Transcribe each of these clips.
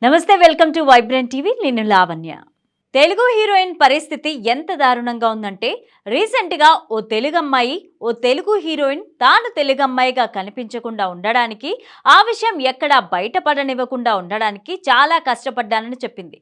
నమస్తే, welcome to vibrant TV. నేను Lavanya. Telugu heroine పరిస్థితి ఎంత దారుణంగా ఉందంటే, రీసెంట్గా ఓ తెలుగు హీరోయిన్ తాను తెలుగమ్మాయిగా కనిపించకుండా ఉండడానికి, ఆ విషయం ఎక్కడా బయటపడనివ్వకుండా ఉండడానికి చాలా కష్టపడ్డానని చెప్పింది.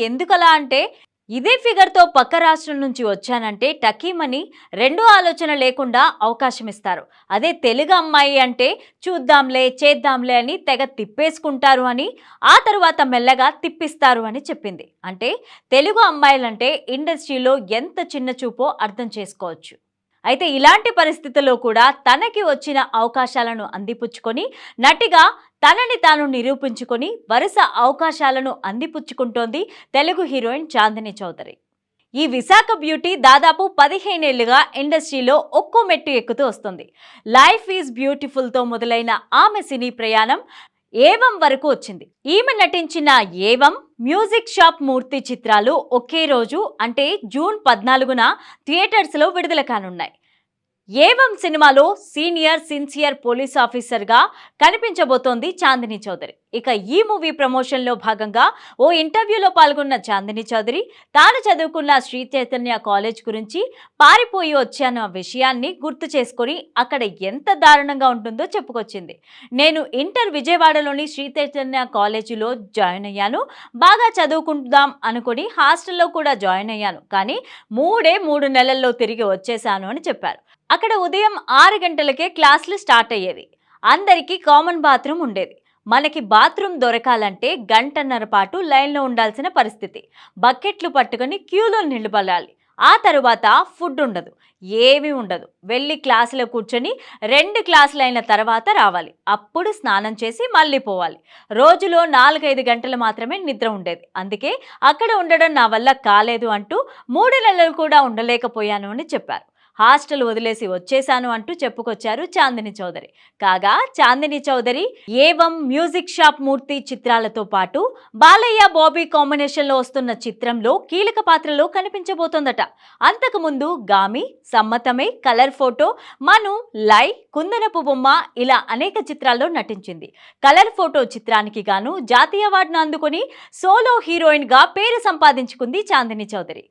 ఎందుకలా అంటే, ఇదే ఫిగర్తో పక్క రాష్ట్రం నుంచి వచ్చానంటే టకీమని రెండో ఆలోచన లేకుండా అవకాశం ఇస్తారు. అదే తెలుగు అమ్మాయి అంటే చూద్దాంలే చేద్దాంలే అని తెగ తిప్పేసుకుంటారు అని, ఆ తరువాత మెల్లగా తిప్పిస్తారు అని చెప్పింది. అంటే తెలుగు అమ్మాయిలంటే ఇండస్ట్రీలో ఎంత చిన్న చూపో అర్థం చేసుకోవచ్చు. అయితే ఇలాంటి పరిస్థితుల్లో కూడా తనకి వచ్చిన అవకాశాలను అందిపుచ్చుకొని నటిగా తనని తాను నిరూపించుకొని వరుస అవకాశాలను అందిపుచ్చుకుంటోంది తెలుగు హీరోయిన్ చాందిని చౌదరి. ఈ విశాఖ బ్యూటీ దాదాపు 15 ఏళ్లుగా ఇండస్ట్రీలో ఒక్కో మెట్టు ఎక్కుతూ వస్తుంది. లైఫ్ ఈజ్ బ్యూటిఫుల్తో మొదలైన ఆమె సినీ ప్రయాణం ఏవం వరకు వచ్చింది. ఈమె నటించిన ఏవం, మ్యూజిక్ షాప్ మూర్తి చిత్రాలు ఒకే రోజు అంటే జూన్ 14న థియేటర్స్లో విడుదల కానున్నాయి. ఏవం సినిమాలో సీనియర్ సిన్సియర్ పోలీస్ ఆఫీసర్గా కనిపించబోతోంది చాందిని చౌదరి. ఇక ఈ మూవీ ప్రమోషన్లో భాగంగా ఓ ఇంటర్వ్యూలో పాల్గొన్న చాందిని చౌదరి తాను చదువుకున్న శ్రీ చైతన్య కాలేజ్ గురించి పారిపోయి వచ్చాన్న విషయాన్ని గుర్తు చేసుకొని అక్కడ ఎంత దారుణంగా ఉంటుందో చెప్పుకొచ్చింది. నేను విజయవాడలోని శ్రీ చైతన్య కాలేజీలో జాయిన్ అయ్యాను. బాగా చదువుకుందాం అనుకుని హాస్టల్లో కూడా జాయిన్ అయ్యాను. కానీ 3 నెలల్లో తిరిగి వచ్చేసాను అని చెప్పారు. అక్కడ ఉదయం 6 గంటలకే క్లాసులు స్టార్ట్ అయ్యేవి. అందరికీ కామన్ బాత్రూమ్ ఉండేది. మనకి బాత్రూమ్ దొరకాలంటే 1.5 గంటల పాటు లైన్లో ఉండాల్సిన పరిస్థితి. బకెట్లు పట్టుకొని క్యూలో నిలబడాలి. ఆ తరువాత ఫుడ్ ఉండదు, ఏమీ ఉండదు. వెళ్ళి క్లాసులో కూర్చొని 2 క్లాసులు అయిన తర్వాత రావాలి. అప్పుడు స్నానం చేసి మళ్ళీ పోవాలి. రోజులో 4-5 గంటలు మాత్రమే నిద్ర ఉండేది. అందుకే అక్కడ ఉండడం నా వల్ల కాలేదు అంటూ 3 నెలలు కూడా ఉండలేకపోయాను అని చెప్పారు. హాస్టల్ వదిలేసి వచ్చేశాను అంటూ చెప్పుకొచ్చారు చాందిని చౌదరి. కాగా చాందిని చౌదరి ఏవం, మ్యూజిక్ షాప్ మూర్తి చిత్రాలతో పాటు బాలయ్య బాబీ కాంబినేషన్లో వస్తున్న చిత్రంలో కీలక పాత్రలో కనిపించబోతోందట. అంతకుముందు గామి, సమ్మతమే, కలర్ ఫోటో, మను, లై, కుందనపు బొమ్మ ఇలా అనేక చిత్రాల్లో నటించింది. కలర్ ఫోటో చిత్రానికి గాను జాతీయ అవార్డును అందుకొని సోలో హీరోయిన్ గా పేరు సంపాదించుకుంది చాందిని చౌదరి.